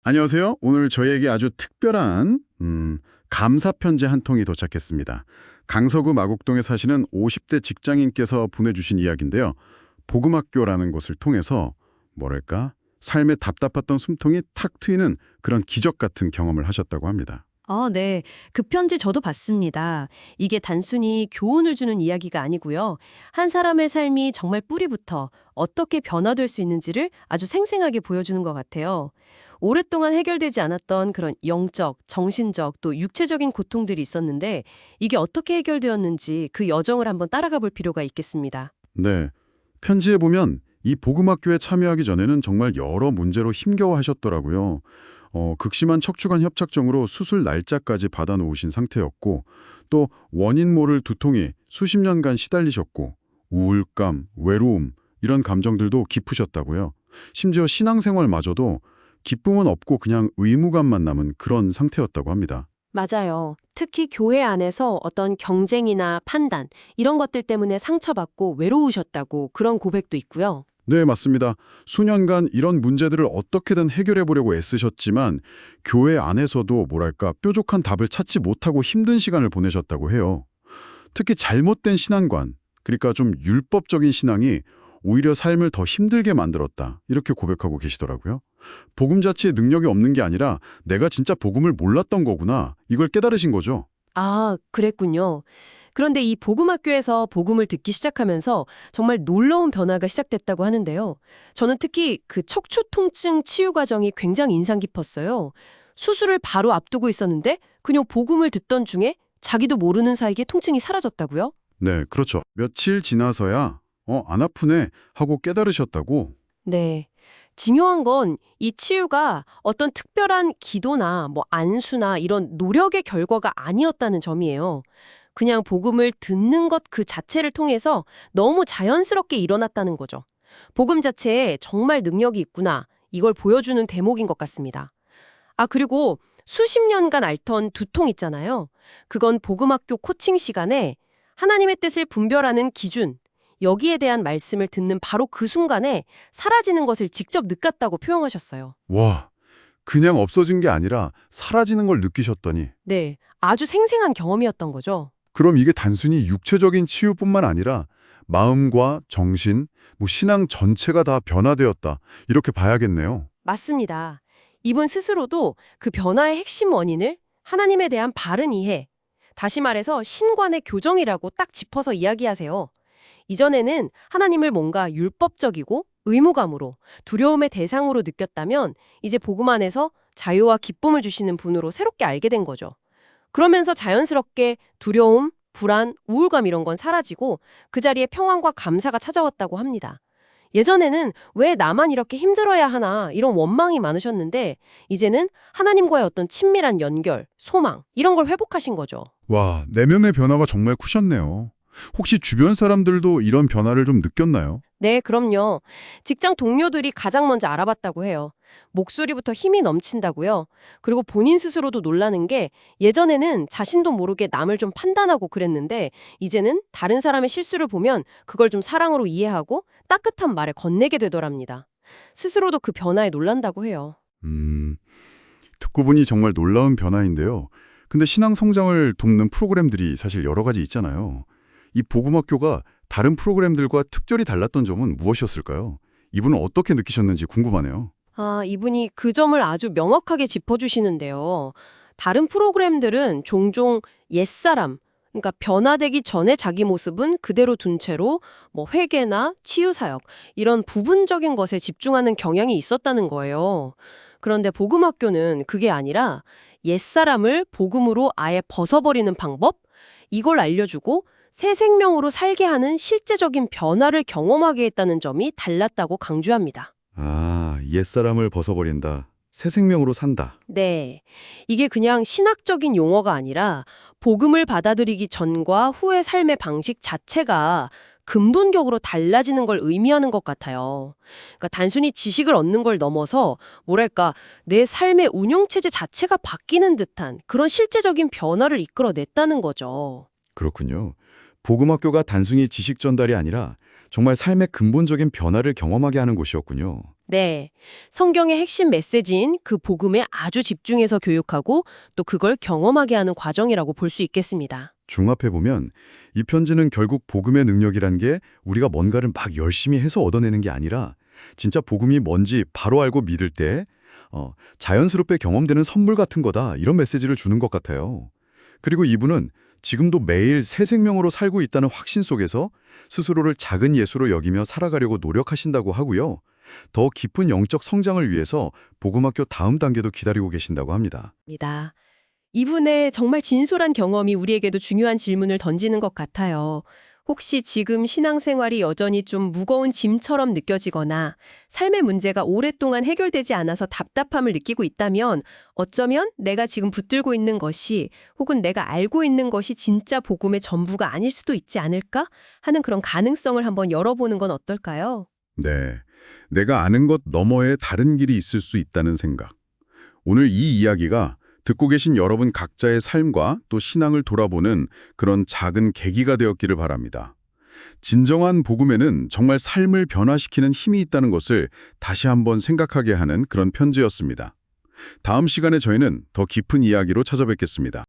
안녕하세요. 오늘 저희에게 아주 특별한 감사 편지 한 통이 도착했습니다. 강서구 마곡동에 사시는 50대 직장인께서 보내주신 이야기인데요. 복음학교라는 곳을 통해서 뭐랄까 삶에 답답했던 숨통이 탁 트이는 그런 기적 같은 경험을 하셨다고 합니다. 네. 그 편지 저도 봤습니다. 이게 단순히 교훈을 주는 이야기가 아니고요. 한 사람의 삶이 정말 뿌리부터 어떻게 변화될 수 있는지를 아주 생생하게 보여주는 것 같아요. 오랫동안 해결되지 않았던 그런 영적, 정신적 또 육체적인 고통들이 있었는데 이게 어떻게 해결되었는지 그 여정을 한번 따라가 볼 필요가 있겠습니다. 네, 편지에 보면 이 복음학교에 참여하기 전에는 정말 여러 문제로 힘겨워하셨더라고요. 극심한 척추관 협착증으로 수술 날짜까지 받아놓으신 상태였고 또 원인 모를 두통에 수십 년간 시달리셨고 우울감, 외로움 이런 감정들도 깊으셨다고요. 심지어 신앙생활마저도 기쁨은 없고 그냥 의무감만 남은 그런 상태였다고 합니다. 맞아요. 특히 교회 안에서 어떤 경쟁이나 판단, 이런 것들 때문에 상처받고 외로우셨다고 그런 고백도 있고요. 네, 맞습니다. 수년간 이런 문제들을 어떻게든 해결해 보려고 애쓰셨지만 교회 안에서도 뭐랄까 뾰족한 답을 찾지 못하고 힘든 시간을 보내셨다고 해요. 특히 잘못된 신앙관, 그러니까 좀 율법적인 신앙이 오히려 삶을 더 힘들게 만들었다. 이렇게 고백하고 계시더라고요. 복음 자체에 능력이 없는 게 아니라 내가 진짜 복음을 몰랐던 거구나. 이걸 깨달으신 거죠. 아, 그랬군요. 그런데 이 복음학교에서 복음을 듣기 시작하면서 정말 놀라운 변화가 시작됐다고 하는데요. 저는 특히 그 척추 통증 치유 과정이 굉장히 인상 깊었어요. 수술을 바로 앞두고 있었는데 그냥 복음을 듣던 중에 자기도 모르는 사이에 통증이 사라졌다고요? 네, 그렇죠. 며칠 지나서야 안 아프네 하고 깨달으셨다고. 네. 중요한 건 이 치유가 어떤 특별한 기도나 뭐 안수나 이런 노력의 결과가 아니었다는 점이에요. 그냥 복음을 듣는 것 그 자체를 통해서 너무 자연스럽게 일어났다는 거죠. 복음 자체에 정말 능력이 있구나. 이걸 보여주는 대목인 것 같습니다. 아, 그리고 수십 년간 앓던 두통 있잖아요. 그건 복음학교 코칭 시간에 하나님의 뜻을 분별하는 기준, 여기에 대한 말씀을 듣는 바로 그 순간에 사라지는 것을 직접 느꼈다고 표현하셨어요. 와, 그냥 없어진 게 아니라 사라지는 걸 느끼셨더니 네, 아주 생생한 경험이었던 거죠. 그럼 이게 단순히 육체적인 치유뿐만 아니라 마음과 정신, 신앙 전체가 다 변화되었다. 이렇게 봐야겠네요. 맞습니다. 이분 스스로도 그 변화의 핵심 원인을 하나님에 대한 바른 이해, 다시 말해서 신관의 교정이라고 딱 짚어서 이야기하세요. 이전에는 하나님을 뭔가 율법적이고 의무감으로 두려움의 대상으로 느꼈다면 이제 복음 안에서 자유와 기쁨을 주시는 분으로 새롭게 알게 된 거죠. 그러면서 자연스럽게 두려움, 불안, 우울감 이런 건 사라지고 그 자리에 평안과 감사가 찾아왔다고 합니다. 예전에는 왜 나만 이렇게 힘들어야 하나 이런 원망이 많으셨는데 이제는 하나님과의 어떤 친밀한 연결, 소망 이런 걸 회복하신 거죠. 와, 내면의 변화가 정말 크셨네요. 혹시 주변 사람들도 이런 변화를 좀 느꼈나요? 네, 그럼요. 직장 동료들이 가장 먼저 알아봤다고 해요. 목소리부터 힘이 넘친다고요. 그리고 본인 스스로도 놀라는 게 예전에는 자신도 모르게 남을 좀 판단하고 그랬는데 이제는 다른 사람의 실수를 보면 그걸 좀 사랑으로 이해하고 따뜻한 말에 건네게 되더랍니다. 스스로도 그 변화에 놀란다고 해요. 듣고 보니 정말 놀라운 변화인데요. 근데 신앙 성장을 돕는 프로그램들이 사실 여러 가지 있잖아요. 이 복음학교가 다른 프로그램들과 특별히 달랐던 점은 무엇이었을까요? 이분은 어떻게 느끼셨는지 궁금하네요. 아, 이분이 그 점을 아주 명확하게 짚어주시는데요. 다른 프로그램들은 종종 옛사람, 그러니까 변화되기 전에 자기 모습은 그대로 둔 채로 뭐 회개나 치유사역, 이런 부분적인 것에 집중하는 경향이 있었다는 거예요. 그런데 복음학교는 그게 아니라 옛사람을 복음으로 아예 벗어버리는 방법? 이걸 알려주고 새 생명으로 살게 하는 실제적인 변화를 경험하게 했다는 점이 달랐다고 강조합니다. 아, 옛사람을 벗어버린다. 새 생명으로 산다. 네. 이게 그냥 신학적인 용어가 아니라 복음을 받아들이기 전과 후의 삶의 방식 자체가 근본적으로 달라지는 걸 의미하는 것 같아요. 그러니까 단순히 지식을 얻는 걸 넘어서 뭐랄까 내 삶의 운영체제 자체가 바뀌는 듯한 그런 실제적인 변화를 이끌어냈다는 거죠. 그렇군요. 복음학교가 단순히 지식 전달이 아니라 정말 삶의 근본적인 변화를 경험하게 하는 곳이었군요. 네. 성경의 핵심 메시지인 그 복음에 아주 집중해서 교육하고 또 그걸 경험하게 하는 과정이라고 볼 수 있겠습니다. 종합해보면 이 편지는 결국 복음의 능력이란 게 우리가 뭔가를 막 열심히 해서 얻어내는 게 아니라 진짜 복음이 뭔지 바로 알고 믿을 때 자연스럽게 경험되는 선물 같은 거다 이런 메시지를 주는 것 같아요. 그리고 이분은 지금도 매일 새 생명으로 살고 있다는 확신 속에서 스스로를 작은 예수로 여기며 살아가려고 노력하신다고 하고요. 더 깊은 영적 성장을 위해서 복음학교 다음 단계도 기다리고 계신다고 합니다. 입니다. 이분의 정말 진솔한 경험이 우리에게도 중요한 질문을 던지는 것 같아요. 혹시 지금 신앙생활이 여전히 좀 무거운 짐처럼 느껴지거나 삶의 문제가 오랫동안 해결되지 않아서 답답함을 느끼고 있다면 어쩌면 내가 지금 붙들고 있는 것이 혹은 내가 알고 있는 것이 진짜 복음의 전부가 아닐 수도 있지 않을까 하는 그런 가능성을 한번 열어보는 건 어떨까요? 네, 내가 아는 것 너머에 다른 길이 있을 수 있다는 생각. 오늘 이 이야기가 듣고 계신 여러분 각자의 삶과 또 신앙을 돌아보는 그런 작은 계기가 되었기를 바랍니다. 진정한 복음에는 정말 삶을 변화시키는 힘이 있다는 것을 다시 한번 생각하게 하는 그런 편지였습니다. 다음 시간에 저희는 더 깊은 이야기로 찾아뵙겠습니다.